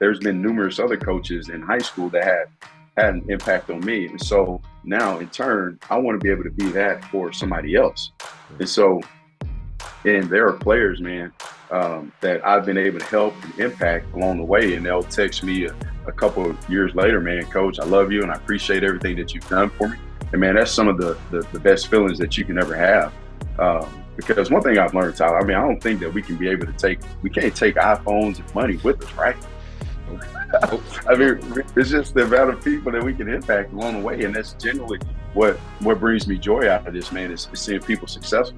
there's been numerous other coaches in high school that had an impact on me. And so now in turn, I want to be able to be that for somebody else. And so, and there are players, man, that I've been able to help and impact along the way. And they'll text me a couple of years later, man, coach, I love you and I appreciate everything that you've done for me. And man, that's some of the best feelings that you can ever have. Because one thing I've learned, Tyler, I mean, I don't think that we can't take iPhones and money with us, right? I mean, it's just the amount of people that we can impact along the way. And that's generally what brings me joy out of this, man, is seeing people successful.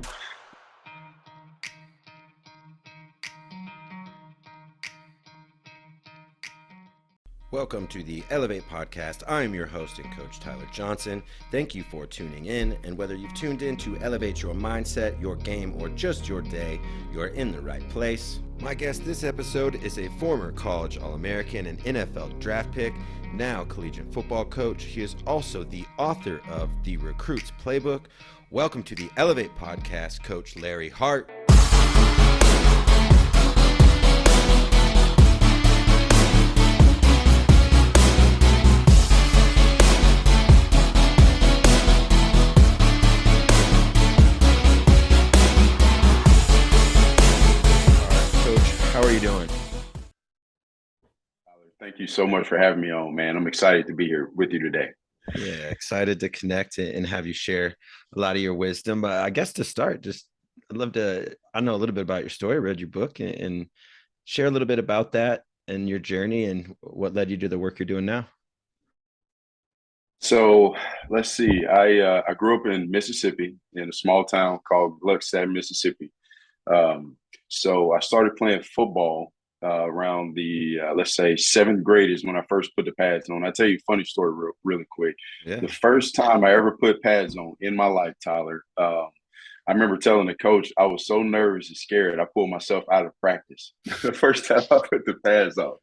Welcome to the Elev8 podcast. I'm your host and coach, Tyler Johnson. Thank you for tuning in. And whether you've tuned in to elevate your mindset, your game, or just your day, you're in the right place. My guest this episode is a former college All-American and NFL draft pick, now collegiate football coach. He is also the author of The Recruit's Playbook. Welcome to the Elev8 podcast, Coach Larry Hart. How are you doing? Thank you so much for having me on, man. I'm excited to be here with you today. Yeah, excited to connect and have you share a lot of your wisdom. But I guess to start, I'd love to, I know a little bit about your story, read your book, and share a little bit about that and your journey and what led you to the work you're doing now. So let's see. I grew up in Mississippi in a small town called Gluckstadt, Mississippi. So I started playing football around the, let's say, seventh grade is when I first put the pads on. I'll tell you a funny story really quick. Yeah. The first time I ever put pads on in my life, Tyler, I remember telling the coach I was so nervous and scared, I pulled myself out of practice the first time I put the pads on.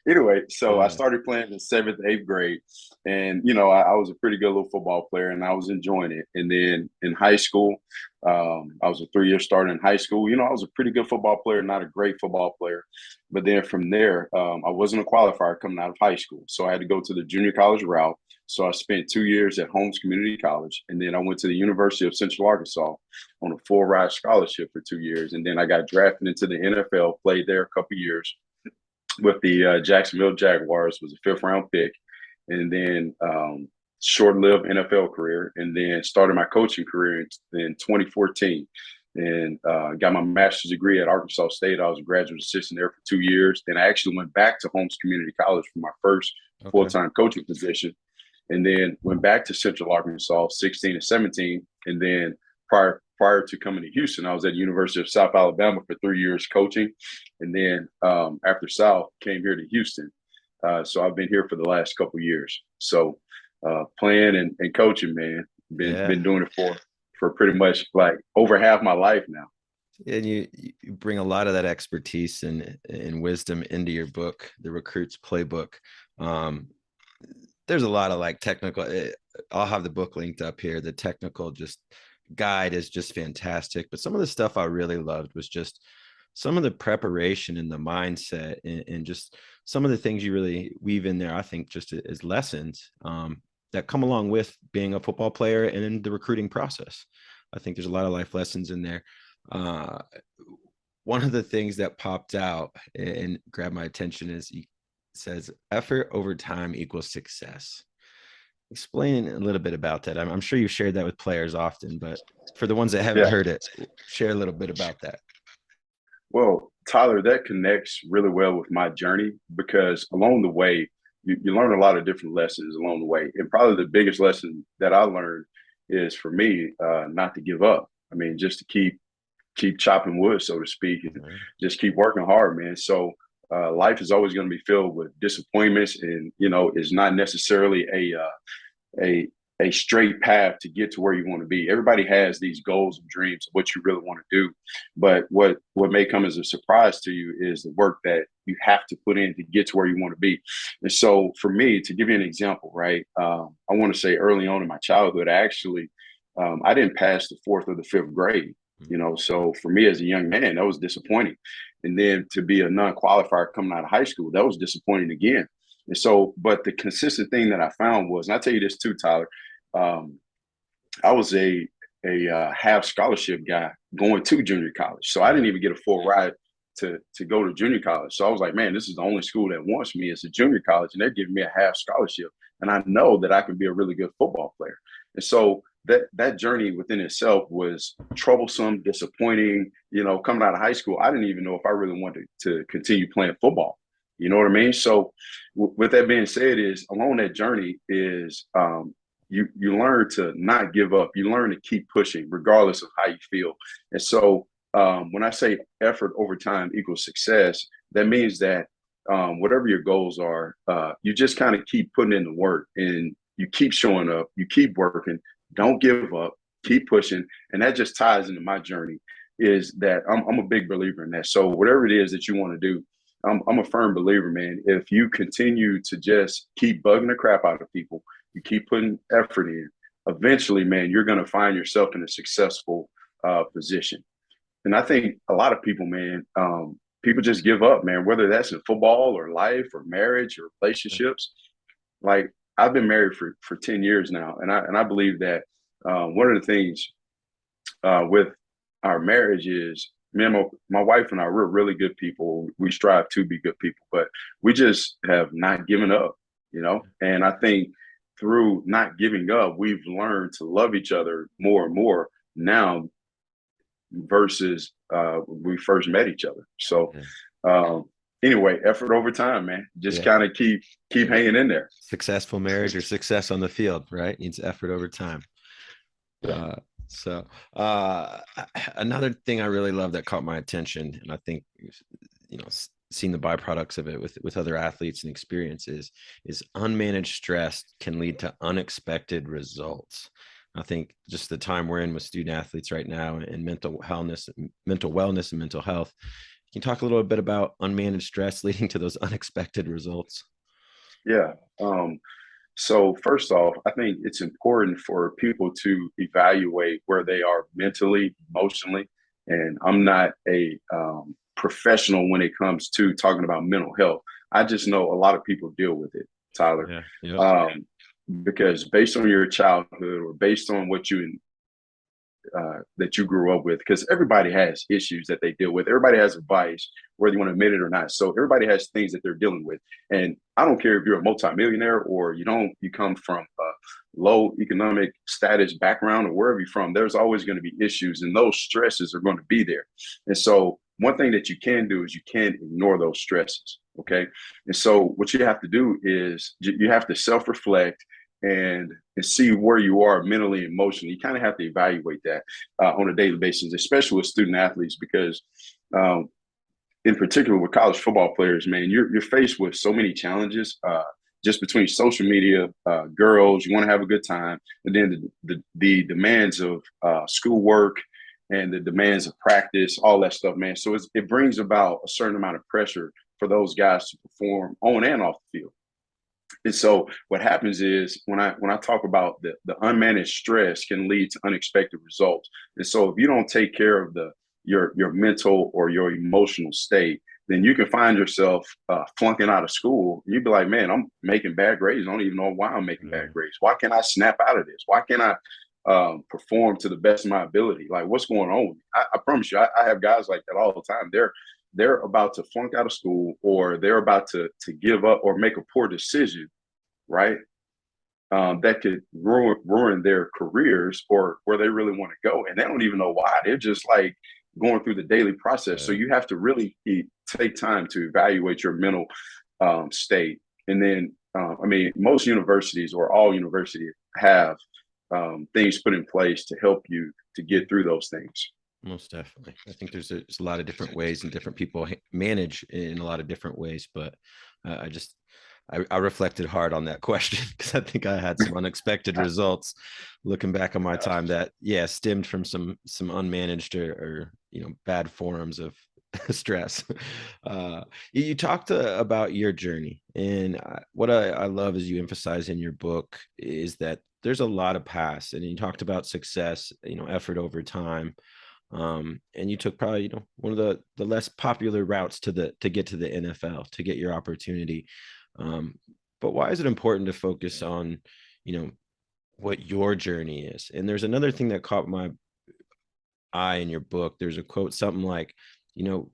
Anyway, so I started playing in seventh, eighth grade. And, you know, I was a pretty good little football player and I was enjoying it. And then in high school, I was a 3-year starter in high school. You know, I was a pretty good football player, not a great football player. But then from there, I wasn't a qualifier coming out of high school. So I had to go to the junior college route. So I spent 2 years at Holmes Community College. And then I went to the University of Central Arkansas on a full ride scholarship for 2 years. And then I got drafted into the NFL, played there a couple of years with the Jacksonville Jaguars, was a fifth-round pick. And then short-lived NFL career, and then started my coaching career in 2014 and got my master's degree at Arkansas State. I was a graduate assistant there for 2 years. Then I actually went back to Holmes Community College for my first full-time coaching position, and then went back to Central Arkansas 16 and 17. And then prior to coming to Houston, I was at the University of South Alabama for 3 years coaching. And then after South, came here to Houston. So I've been here for the last couple of years. So playing and coaching, man, been doing it for pretty much like over half my life now. And you bring a lot of that expertise and wisdom into your book, The Recruit's Playbook. There's a lot of like technical, I'll have the book linked up here. The technical just guide is just fantastic. But some of the stuff I really loved was just some of the preparation and the mindset and just some of the things you really weave in there, I think, just as lessons that come along with being a football player and in the recruiting process. I think there's a lot of life lessons in there. One of the things that popped out and grabbed my attention is he says, effort over time equals success. Explain a little bit about that. I'm sure you've shared that with players often, but for the ones that haven't heard it, share a little bit about that. Well, Tyler, that connects really well with my journey because along the way, you learn a lot of different lessons along the way. And probably the biggest lesson that I learned is for me, not to give up. I mean, just to keep chopping wood, so to speak, and just keep working hard, man. So life is always going to be filled with disappointments, and, you know, it's not necessarily a straight path to get to where you want to be. Everybody has these goals and dreams of what you really want to do. But what may come as a surprise to you is the work that you have to put in to get to where you want to be. And so for me, to give you an example, right, I want to say early on in my childhood, I didn't pass the fourth or the fifth grade. You know, so for me as a young man, that was disappointing. And then to be a non-qualifier coming out of high school, that was disappointing again. And so, but the consistent thing that I found was, and I'll tell you this too, Tyler, um, I was a half scholarship guy going to junior college. So I didn't even get a full ride to go to junior college. So I was like, man, this is the only school that wants me as a junior college, and they're giving me a half scholarship. And I know that I can be a really good football player. And so that journey within itself was troublesome, disappointing. You know, coming out of high school, I didn't even know if I really wanted to continue playing football. You know what I mean? So with that being said, is along that journey is you learn to not give up. You learn to keep pushing regardless of how you feel. And so when I say effort over time equals success, that means that whatever your goals are, you just kind of keep putting in the work and you keep showing up, you keep working, don't give up, keep pushing. And that just ties into my journey is that I'm a big believer in that. So whatever it is that you want to do, I'm a firm believer, man. If you continue to just keep bugging the crap out of people, you keep putting effort in, eventually, man, you're going to find yourself in a successful position. And I think a lot of people, man, people just give up, man, whether that's in football or life or marriage or relationships. Like I've been married for 10 years now. And I believe that one of the things with our marriage is me and my wife and I, we're really good people. We strive to be good people, but we just have not given up, you know? And I think through not giving up, we've learned to love each other more and more now versus we first met each other. So anyway, effort over time, man. Just kind of keep hanging in there. Successful marriage or success on the field, right? Needs effort over time. Yeah. Another thing I really love that caught my attention, and I think seeing the byproducts of it with other athletes and experiences, is unmanaged stress can lead to unexpected results. I think just the time we're in with student athletes right now and mental wellness and mental health. Can you talk a little bit about unmanaged stress leading to those unexpected results? Yeah. So first off, I think it's important for people to evaluate where they are mentally, emotionally, and I'm not a professional when it comes to talking about mental health. I just know a lot of people deal with it, Tyler. Because based on your childhood or based on what you that you grew up with, because everybody has issues that they deal with. Everybody has a vice, whether you want to admit it or not. So everybody has things that they're dealing with. And I don't care if you're a multimillionaire or you come from a low economic status background or wherever you're from, there's always going to be issues and those stresses are going to be there. And so one thing that you can do is you can't ignore those stresses. Okay. And so what you have to do is you have to self-reflect and see where you are mentally, emotionally. You kind of have to evaluate that on a daily basis, especially with student athletes, because in particular with college football players, man, you're faced with so many challenges just between social media, girls, you want to have a good time, and then the demands of schoolwork and the demands of practice, all that stuff, man. So it brings about a certain amount of pressure for those guys to perform on and off the field. And so what happens is when I talk about the unmanaged stress can lead to unexpected results. And so if you don't take care of your mental or your emotional state, then you can find yourself flunking out of school. You'd be like, man, I'm making bad grades. I don't even know why I'm making bad grades. Why can't I snap out of this? Why can't I perform to the best of my ability? Like, what's going on? I promise you, I have guys like that all the time. They're about to flunk out of school or they're about to give up or make a poor decision, right? That could ruin their careers or where they really want to go. And they don't even know why. They're just like going through the daily process. So you have to really take time to evaluate your mental state. And then, most universities or all universities have things put in place to help you to get through those things. Most definitely. I think there's a lot of different ways and different people manage in a lot of different ways, but I reflected hard on that question because I think I had some unexpected results looking back on my time that stemmed from some unmanaged or bad forms of stress. You talked about your journey, and what I love is you emphasize in your book is that there's a lot of past, and you talked about success, effort over time. And you took probably, one of the less popular routes to get to the NFL, to get your opportunity. Um, but why is it important to focus on, you know, what your journey is? And there's another thing that caught my eye in your book. There's a quote, something like, you know,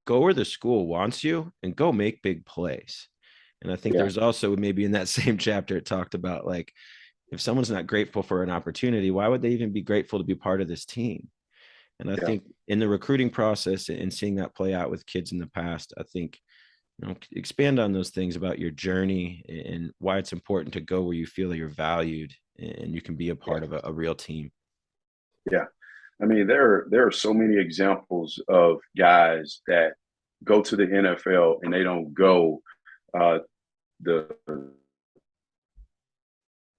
go where the school wants you and go make big plays. And I think Yeah, there's also maybe in that same chapter, it talked about like, if someone's not grateful for an opportunity, why would they even be grateful to be part of this team? And I yeah. think in the recruiting process and seeing that play out with kids in the past, I think, expand on those things about your journey and why it's important to go where you feel that you're valued and you can be a Yeah. part of a real team. Yeah. I mean, there are so many examples of guys that go to the NFL and they don't go uh, the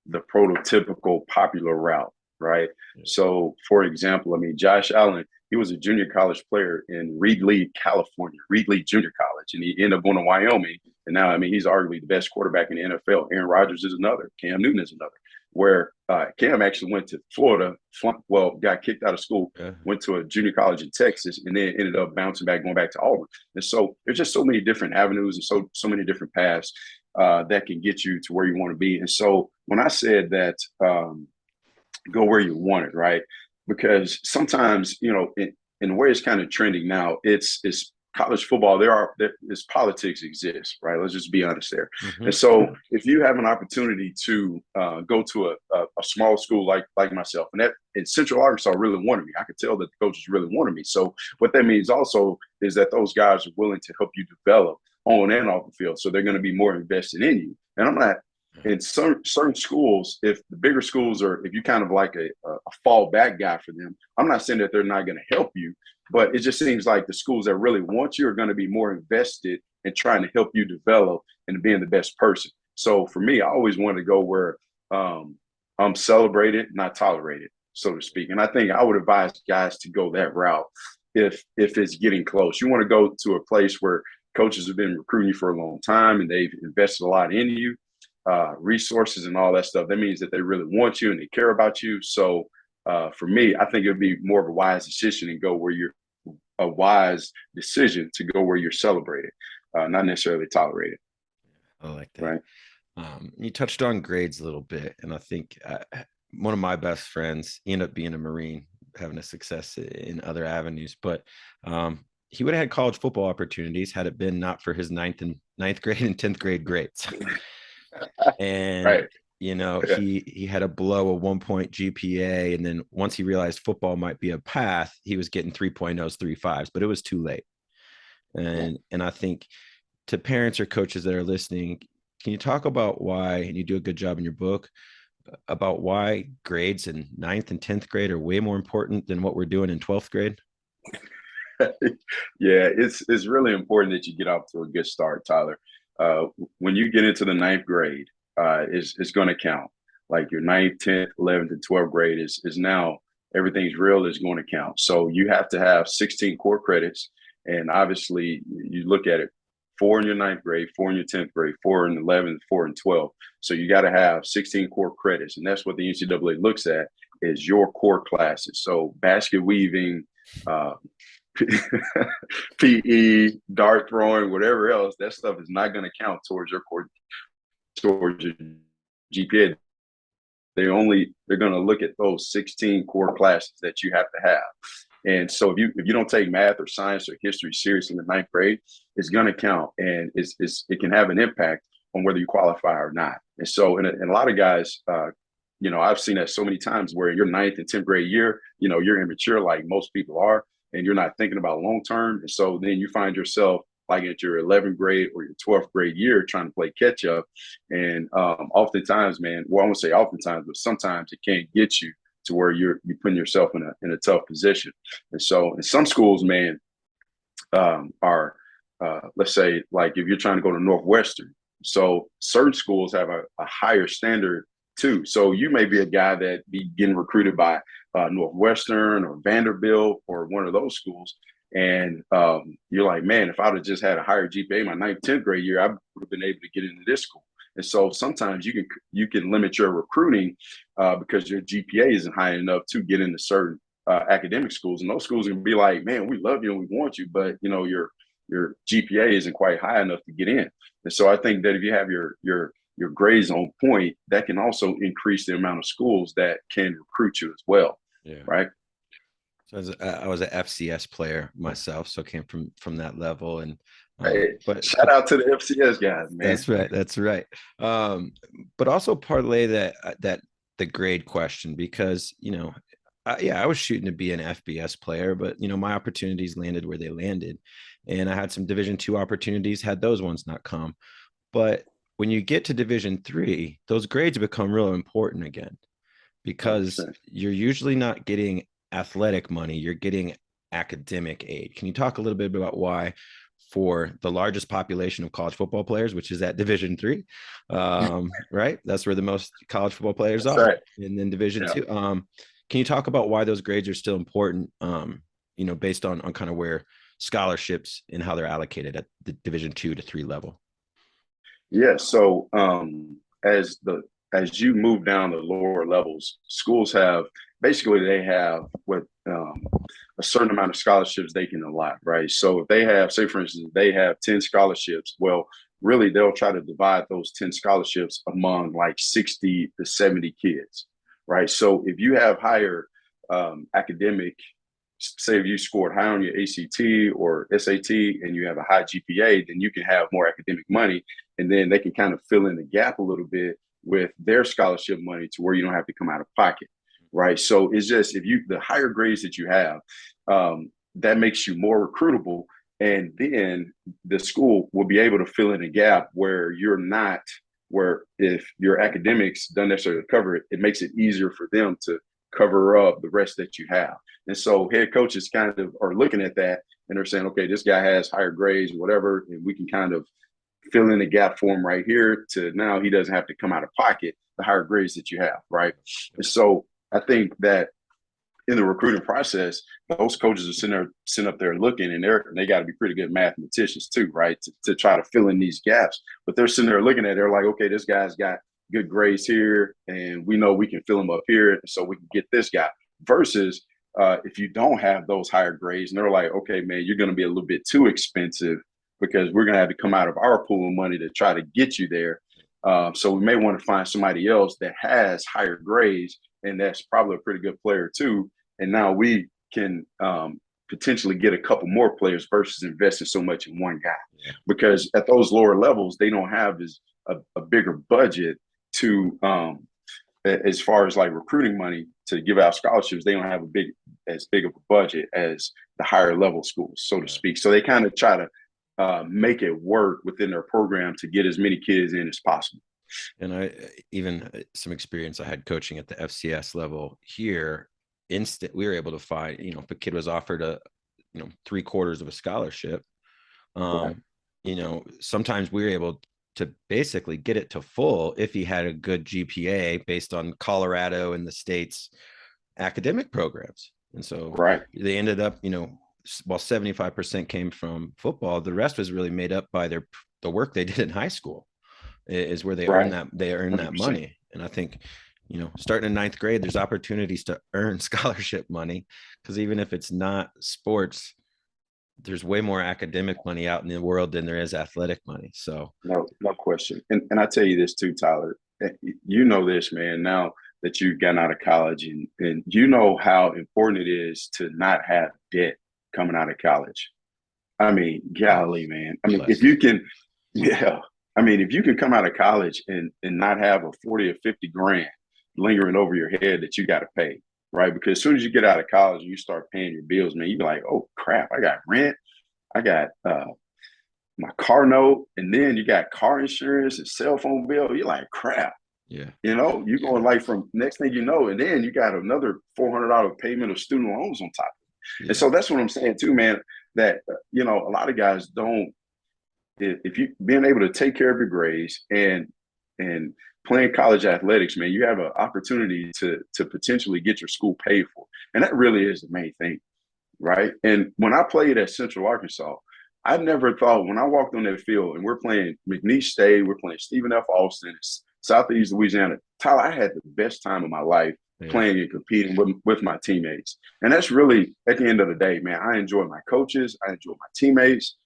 the prototypical popular route, right? Yeah. So, for example, I mean, Josh Allen, he was a junior college player in Reedley, California, Reedley Junior College, and he ended up going to Wyoming. And now, I mean, he's arguably the best quarterback in the NFL. Aaron Rodgers is another. Cam Newton is another. Where Cam actually went to Florida, got kicked out of school, Yeah. went to a junior college in Texas, and then ended up bouncing back, going back to Auburn. And so there's just so many different avenues and so many different paths that can get you to where you want to be. And so when I said that, go where you want it, right? Because sometimes, in the way it's kind of trending now, it's college football. There's politics exists, right? Let's just be honest there. Mm-hmm. And so if you have an opportunity to go to a small school like myself, and that in Central Arkansas really wanted me, I could tell that the coaches really wanted me. So what that means also is that those guys are willing to help you develop on and off the field. So they're going to be more invested in you. And I'm not in certain schools, if the bigger schools are, if you kind of like a fallback guy for them, I'm not saying that they're not going to help you, but it just seems like the schools that really want you are going to be more invested in trying to help you develop and being the best person. So for me, I always wanted to go where I'm celebrated, not tolerated, so to speak. And I think I would advise guys to go that route if it's getting close. You want to go to a place where coaches have been recruiting you for a long time and they've invested a lot in you, resources and all that stuff. That means that they really want you and they care about you. So for me, I think it would be more of a wise decision and go where you're a wise decision to go where you're celebrated, not necessarily tolerated. I like that. Right. You touched on grades a little bit, and I think one of my best friends, he ended up being a Marine, having a success in other avenues, but he would have had college football opportunities had it been not for his ninth grade and 10th grade grades. And Right. Yeah. he had a below a 1 point GPA, and then once he realized football might be a path, he was getting 3.0s, 3.5s, but it was too late. Yeah. And I think to parents or coaches that are listening, can you talk about why, and you do a good job in your book, about why grades in ninth and 10th grade are way more important than what we're doing in 12th grade? Yeah, it's really important that you get off to a good start, Tyler. Uh, when you get into the ninth grade, it's going to count. Like your ninth, 10th, 11th, and 12th grade is now everything's real is going to count. So you have to have 16 core credits, and obviously you look at it: four in your ninth grade, four in your 10th grade, four in 11th, four in 12th. So you got to have 16 core credits, and that's what the NCAA looks at is your core classes. So basket weaving. Uh, PE, dart throwing, whatever else, that stuff is not going to count towards towards your GPA. They're going to look at those 16 core classes that you have to have. And so if you don't take math or science or history seriously in the ninth grade, it's going to count, and it can have an impact on whether you qualify or not. And so, and a lot of guys, I've seen that so many times where your ninth and 10th grade year, you're immature like most people are, and you're not thinking about long term. And so then you find yourself like at your 11th grade or your 12th grade year trying to play catch up. And oftentimes, man, well, I won't say oftentimes, but sometimes it can't get you to where you're putting yourself in a tough position. And so in some schools, man, are let's say like if you're trying to go to Northwestern, so certain schools have a higher standard too. So you may be a guy that be getting recruited by Northwestern or Vanderbilt or one of those schools. And you're like, man, if I'd have just had a higher GPA my ninth, 10th grade year, I would have been able to get into this school. And so sometimes you can limit your recruiting because your GPA isn't high enough to get into certain academic schools, and those schools can be like, man, we love you and we want you, but your GPA isn't quite high enough to get in. And so I think that if you have your grades on point, that can also increase the amount of schools that can recruit you as well. Yeah. Right. So I was an FCS player myself, so came from that level, and Hey, but shout out to the FCS guys, man. that's right, that's right. But also parlay that the grade question because yeah, I was shooting to be an FBS player, but my opportunities landed where they landed, and I had some Division 2 opportunities. Had those ones not come, but when you get to Division 3, those grades become real important again because 100%. you're usually not getting athletic money, you're getting academic aid. Can you talk a little bit about why for the largest population of college football players, which is at Division 3, right? That's where the most college football players That's are. right. And then Division Yeah. two. Can you talk about why those grades are still important, based on kind of where scholarships and how they're allocated at the Division 2 to 3 level? Yeah. So as you move down the lower levels, schools have basically they have what a certain amount of scholarships they can allot, right? So if they have, say for instance, they have 10 scholarships, well, really they'll try to divide those 10 scholarships among like 60 to 70 kids, right? So if you have higher academic, say if you scored high on your ACT or SAT and you have a high GPA, then you can have more academic money, and then they can kind of fill in the gap a little bit with their scholarship money to where you don't have to come out of pocket, right? So it's just if you the higher grades that you have, that makes you more recruitable, and then the school will be able to fill in a gap where you're not. Where if your academics don't necessarily cover it, it makes it easier for them to cover up the rest that you have. And so head coaches kind of are looking at that and they're saying, okay, this guy has higher grades, whatever, and we can kind of fill in the gap for him right here to now he doesn't have to come out of pocket the higher grades that you have, right? And so I think that in the recruiting process, those coaches are sitting up there looking, and they got to be pretty good mathematicians too, right? To try to fill in these gaps. But they're sitting there looking at it, they're like, okay, this guy's got good grades here, and we know we can fill him up here, so we can get this guy. Versus if you don't have those higher grades, and they're like, okay, man, you're going to be a little bit too expensive because we're going to have to come out of our pool of money to try to get you there. So we may want to find somebody else that has higher grades, and that's probably a pretty good player too. And now we can potentially get a couple more players versus investing so much in one guy. Yeah. Because at those lower levels, they don't have a bigger budget to as far as like recruiting money to give out scholarships. They don't have as big of a budget as the higher level schools, so to speak. So they kind of try to make it work within their program to get as many kids in as possible. And I even some experience I had coaching at the FCS level here. We were able to find, if a kid was offered a 3/4 of a scholarship, Right. sometimes we were able to basically get it to full if he had a good GPA based on Colorado and the state's academic programs. And so right. They ended up, while 75% came from football, the rest was really made up by the work they did in high school is where they earn that money. And I think, starting in ninth grade, there's opportunities to earn scholarship money because even if it's not sports, there's way more academic money out in the world than there is athletic money. So no question. And I tell you this too, Tyler, you know this, man, now that you've gotten out of college and you know how important it is to not have debt coming out of college. I mean, golly, man. I mean, if you can, yeah. I mean, if you can come out of college and not have a 40 or 50 grand lingering over your head that you got to pay, right? Because as soon as you get out of college and you start paying your bills, man, you're like, oh crap, I got rent, I got my car note, and then you got car insurance and cell phone bill. You're like, crap. Yeah. You're going like from next thing you know, and then you got another $400 payment of student loans on top of it. Yeah. And so that's what I'm saying too, man, that, a lot of guys don't, if you being able to take care of your grades and playing college athletics, man, you have an opportunity to potentially get your school paid for. And that really is the main thing, right? And when I played at Central Arkansas, I never thought when I walked on that field and we're playing McNeese State, we're playing Stephen F. Austin, Southeast Louisiana. Tyler, I had the best time of my life Yeah. playing and competing with my teammates. And that's really, at the end of the day, man, I enjoy my coaches. I enjoy my teammates.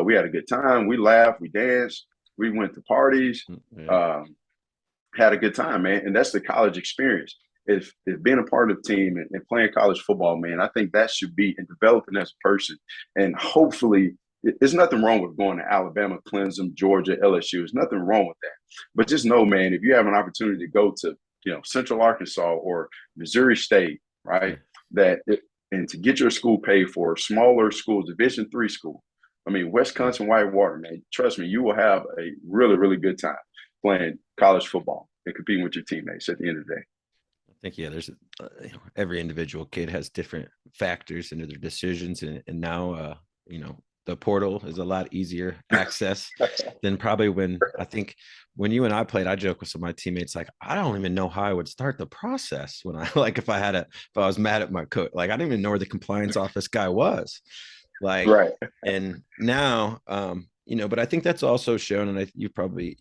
We had a good time. We laughed. We danced. We went to parties. Yeah. Had a good time, man. And that's the college experience. If being a part of the team and playing college football, man, I think that should be in developing as a person. And hopefully, there's nothing wrong with going to Alabama, Clemson, Georgia, LSU. There's nothing wrong with that. But just know, man, if you have an opportunity to go to, Central Arkansas or Missouri State, right, and to get your school paid for, smaller schools, Division III school. I mean, Wisconsin Whitewater, man, trust me, you will have a really, really good time playing college football and competing with your teammates at the end of the day. I think, yeah, there's every individual kid has different factors into their decisions. And now, the portal is a lot easier access than probably when you and I played. I joke with some of my teammates, like, I don't even know how I would start the process when I if I was mad at my coach, like I didn't even know where the compliance office guy was. Like, right. and now, but I think that's also shown, and you probably,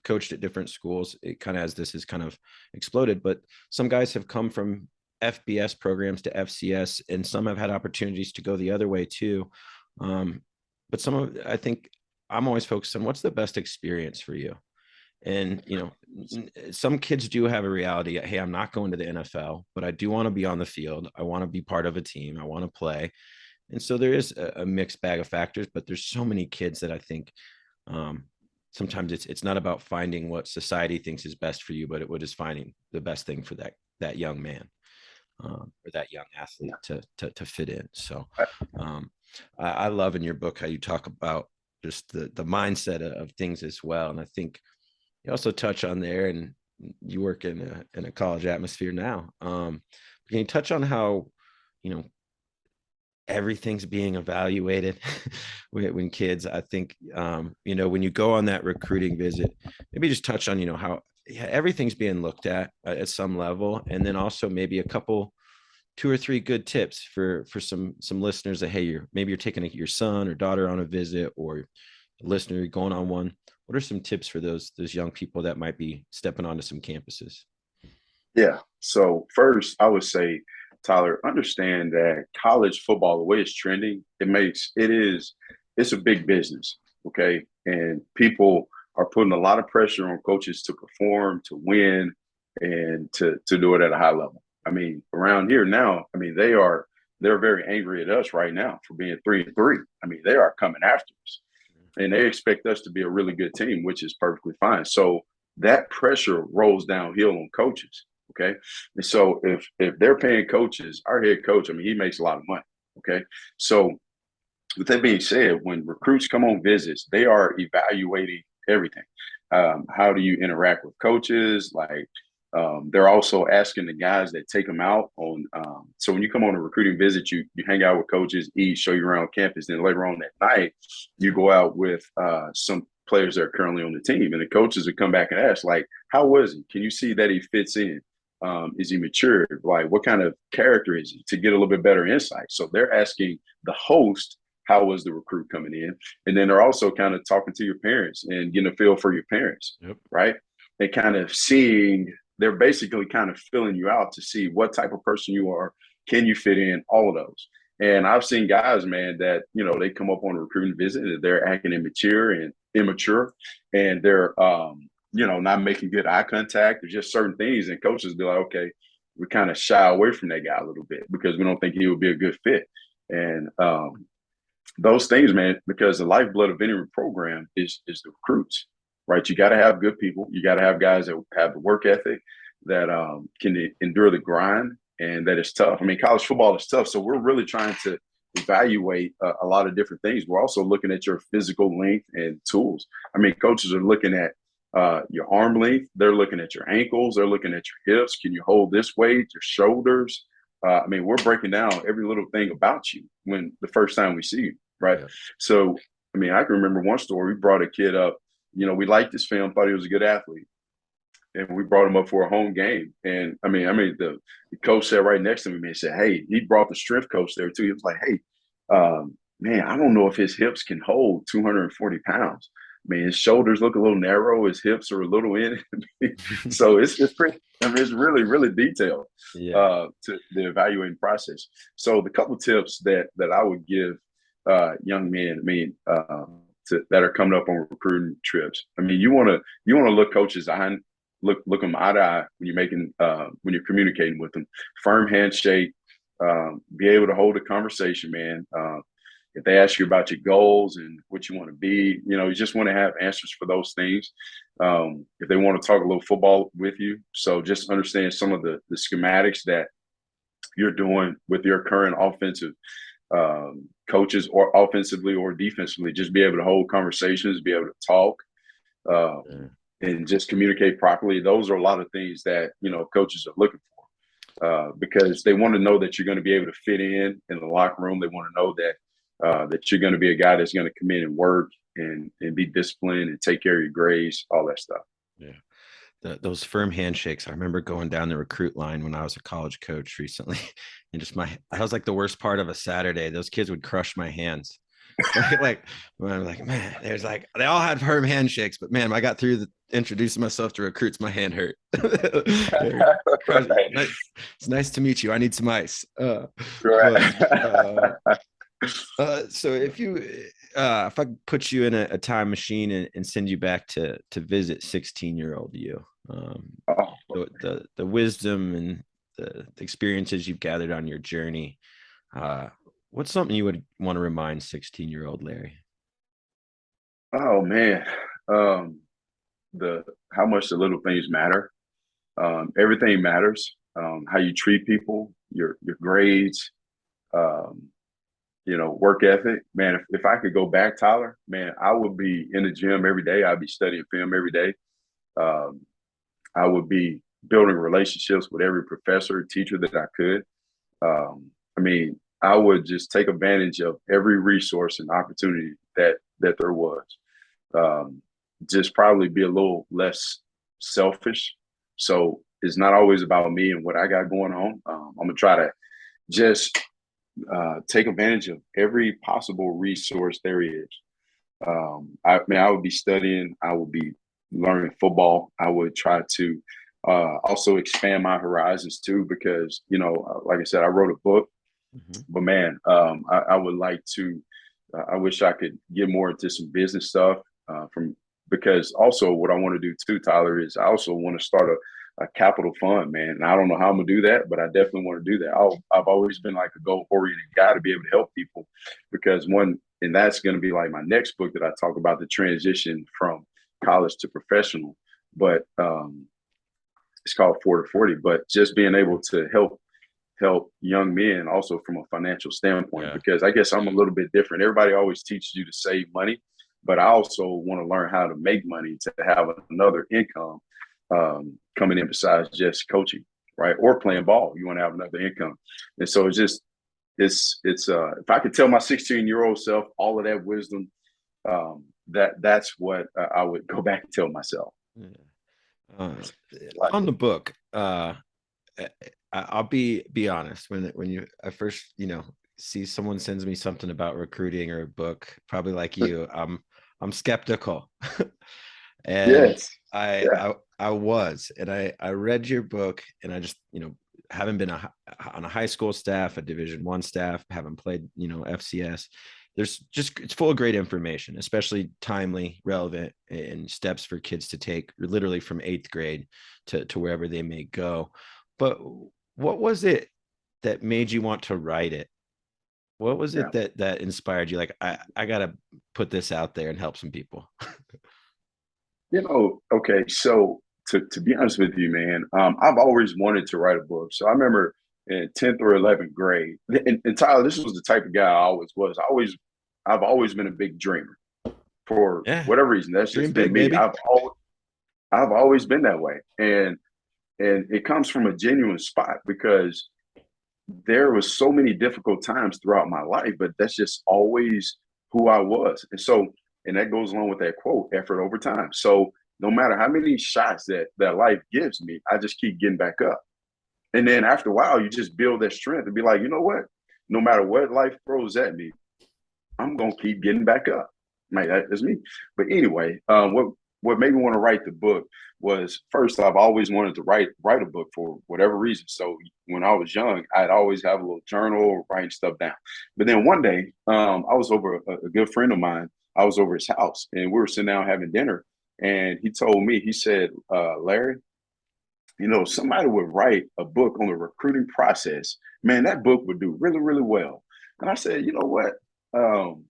coached at different schools. It kind of, as this has kind of exploded, but some guys have come from FBS programs to FCS, and some have had opportunities to go the other way too. But I think I'm always focused on what's the best experience for you. And, some kids do have a reality. Hey, I'm not going to the NFL, but I do want to be on the field. I want to be part of a team. I want to play. And so there is a mixed bag of factors, but there's so many kids that I think, sometimes it's not about finding what society thinks is best for you, but it is finding the best thing for that young man, or that young athlete to fit in. So, I love in your book how you talk about just the mindset of things as well. And I think you also touch on there, and you work in a college atmosphere now. Can you touch on how, everything's being evaluated when kids, I think, when you go on that recruiting visit, maybe just touch on, how everything's being looked at some level. And then also maybe a couple, 2 or 3 good tips for some listeners that, hey, maybe you're taking your son or daughter on a visit, or a listener, you're going on one. What are some tips for those young people that might be stepping onto some campuses? Yeah. So first, I would say, Tyler, understand that college football, the way it's trending, it's a big business. Okay. And people are putting a lot of pressure on coaches to perform, to win, and to do it at a high level. I mean, around here now, I mean, they're very angry at us right now for being 3-3. I mean, they are coming after us, and they expect us to be a really good team, which is perfectly fine. So that pressure rolls downhill on coaches. Okay. And so if they're paying coaches, our head coach, I mean, he makes a lot of money. Okay. So with that being said, when recruits come on visits, they are evaluating everything. How do you interact with coaches? Like, they're also asking the guys that take them out on. So when you come on a recruiting visit, you hang out with coaches, eat, show you around campus. Then later on that night, you go out with some players that are currently on the team, and the coaches will come back and ask, like, how was he? Can you see that he fits in? Is he mature? Like, what kind of character is he? To get a little bit better insight. So they're asking the host, how was the recruit coming in? And then they're also kind of talking to your parents and getting a feel for your parents, yep. Right? And kind of they're basically kind of filling you out to see what type of person you are. Can you fit in? All of those. And I've seen guys, man, that, they come up on a recruiting visit and they're acting immature, and they're, not making good eye contact or just certain things. And coaches be like, okay, we kind of shy away from that guy a little bit because we don't think he would be a good fit. And those things, man, because the lifeblood of any program is the recruits, right? You got to have good people. You got to have guys that have the work ethic, that can endure the grind, and that is tough. I mean, college football is tough. So we're really trying to evaluate a lot of different things. We're also looking at your physical length and tools. I mean, coaches are looking at your arm length. They're looking at your ankles. They're looking at your hips. Can you hold this weight? Your shoulders. I mean, we're breaking down every little thing about you when the first time we see you, right? Yeah. So, I mean, I can remember one story. We brought a kid up. We liked this film, thought he was a good athlete, and we brought him up for a home game. And I mean, the coach sat right next to me and said, "Hey," he brought the strength coach there too. He was like, "Hey, man, I don't know if his hips can hold 240 pounds." mean, his shoulders look a little narrow, his hips are a little in. So it's pretty. I mean, it's really really detailed Yeah. to the evaluating process. So the couple tips that I would give young men, I mean, that are coming up on recruiting trips. I mean, you want to look coaches eye, look them eye to eye when you're making when you're communicating with them. Firm handshake. Be able to hold a conversation, man. If they ask you about your goals and what you want to be, you just want to have answers for those things. If they want to talk a little football with you, so just understand some of the schematics that you're doing with your current offensive coaches, or offensively or defensively. Just be able to hold conversations, be able to talk, uh, and just communicate properly. Those are a lot of things that coaches are looking for, because they want to know that you're going to be able to fit in the locker room. They want to know that you're going to be a guy that's going to come in and work and be disciplined and take care of your grades, all that stuff. Yeah. Those firm handshakes. I remember going down the recruit line when I was a college coach recently, and that was like the worst part of a Saturday. Those kids would crush my hands. like when I'm like, man, they all had firm handshakes, but man, I got through introducing myself to recruits, my hand hurt. Right. It's nice to meet you. I need some ice. Right. So if I put you in a time machine and send you back to visit 16-year-old you, Oh, the wisdom and the experiences you've gathered on your journey, what's something you would want to remind 16-year-old Larry? oh man, the how much the little things matter. Everything matters. How you treat people, your grades, um, work ethic. Man, if I could go back, Tyler, man, I would be in the gym every day. I'd be studying film every day. Um, I would be building relationships with every professor, teacher that I could. I mean, I would just take advantage of every resource and opportunity that there was. Um, just probably be a little less selfish. So it's not always about me and what I got going on. I'm gonna try to just take advantage of every possible resource there is. I mean, I would be studying. I would be learning football. I would try to also expand my horizons too, because like I said, I wrote a book. Mm-hmm. But man, I would like to. I wish I could get more into some business stuff from because also what I want to do too, Tyler, is I also want to start a capital fund, man. And I don't know how I'm gonna do that, but I definitely want to do that. I've always been like a goal oriented guy to be able to help people, because and that's going to be like my next book that I talk about the transition from college to professional. But it's called 4 to 40. But just being able to help young men also from a financial standpoint, because I guess I'm a little bit different. Everybody always teaches you to save money, but I also want to learn how to make money to have another income coming in besides just coaching, right? Or playing ball. You want to have another income. And so it's if I could tell my 16-year-old self all of that wisdom, that's what I would go back and tell myself. On the book, I'll be honest. When I first see someone sends me something about recruiting or a book, probably like you, I'm skeptical. And yes, I was, and I read your book, and I just haven't been on a high school staff, a Division I staff, haven't played FCS. It's full of great information, especially timely, relevant, and steps for kids to take literally from 8th grade to wherever they may go. But what was it that made you want to write it? What was it that inspired you? Like, I got to put this out there and help some people. Okay. So to be honest with you, man, I've always wanted to write a book. So I remember in 10th or 11th grade, and Tyler, this was the type of guy I always was. I've always been a big dreamer for whatever reason. That's Dream just been big, me. baby. I've always been that way. And it comes from a genuine spot, because there was so many difficult times throughout my life, but that's just always who I was. And that goes along with that quote, effort over time. So no matter how many shots that life gives me, I just keep getting back up. And then after a while, you just build that strength and be like, you know what? No matter what life throws at me, I'm going to keep getting back up. man, that's me. But anyway, what made me want to write the book was, first off, I always wanted to write a book for whatever reason. So when I was young, I'd always have a little journal, writing stuff down. But then one day, I was over a good friend of mine. I was over his house, and we were sitting down having dinner. And he told me, he said, Larry, somebody would write a book on the recruiting process. Man, that book would do really, really well. And I said, you know what? I'm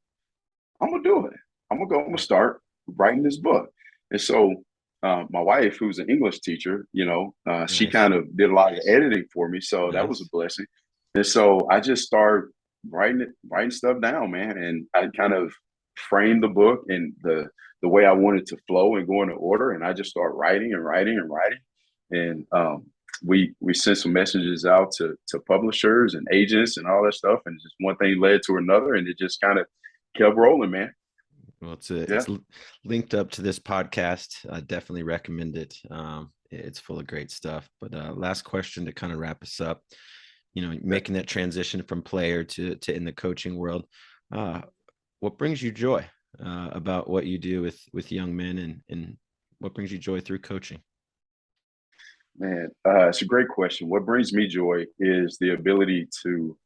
gonna do it. I'm gonna start writing this book. And so my wife, who's an English teacher, she Nice. kind of did a lot of editing for me. So that was a Nice. blessing. And so I just started writing stuff down, man. And I kind of framed the book and the way I wanted to flow and go in order. And I just started writing and writing and writing. And we sent some messages out to publishers and agents and all that stuff. And just one thing led to another, and it just kind of kept rolling, man. Well, it's Yeah. linked up to this podcast. I definitely recommend it. It's full of great stuff. But last question to kind of wrap us up. Making that transition from player to in the coaching world. What brings you joy about what you do with young men, and what brings you joy through coaching? Man, it's a great question. What brings me joy is the ability to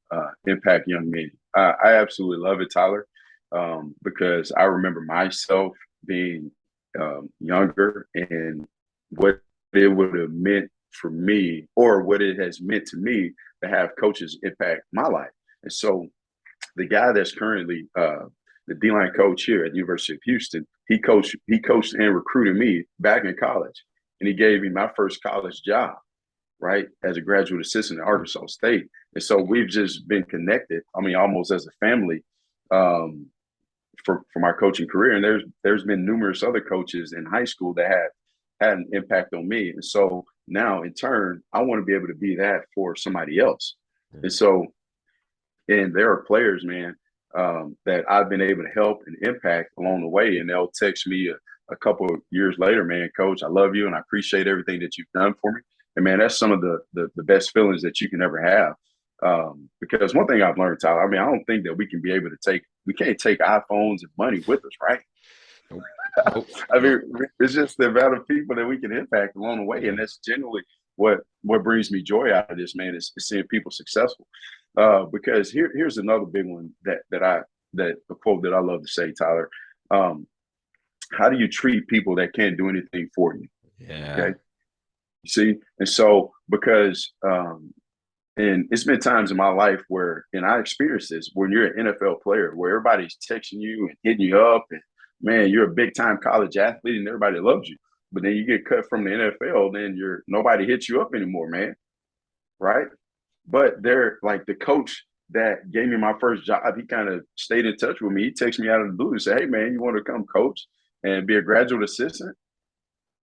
impact young men. I absolutely love it, Tyler, because I remember myself being younger and what it would have meant for me, or what it has meant to me to have coaches impact my life. And so the guy that's currently the D-line coach here at the University of Houston, he coached and recruited me back in college. And he gave me my first college job, right, as a graduate assistant at Arkansas State. And so we've just been connected, I mean, almost as a family, for my coaching career. And there's been numerous other coaches in high school that had an impact on me. And so now in turn, I want to be able to be that for somebody else. And so, and there are players, man, that I've been able to help and impact along the way. And they'll text me a couple of years later, man, coach, I love you and I appreciate everything that you've done for me. And man, that's some of the best feelings that you can ever have. Because one thing I've learned, Tyler, I mean, I don't think that we can't take iPhones and money with us, right? Nope. I mean, it's just the amount of people that we can impact along the way. And that's generally what brings me joy out of this, man, is seeing people successful. Because here's another big one that a quote that I love to say, Tyler. How do you treat people that can't do anything for you? Yeah. Okay. You see? And so because and it's been times in my life where, and I experienced this, when you're an NFL player, where everybody's texting you and hitting you up, and man, you're a big time college athlete and everybody loves you. But then you get cut from the NFL, then nobody hits you up anymore, man. Right? But they're like the coach that gave me my first job, he kind of stayed in touch with me. He texted me out of the blue and said, hey, man, you want to come coach and be a graduate assistant?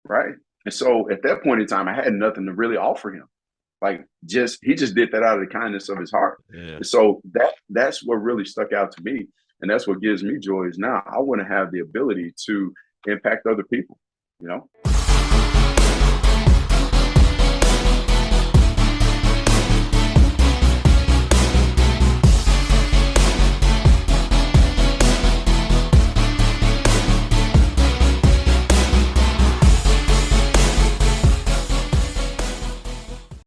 Right. And so at that point in time, I had nothing to really offer him. Like he just did that out of the kindness of his heart. Yeah. And so that's what really stuck out to me. And that's what gives me joy is now I want to have the ability to impact other people,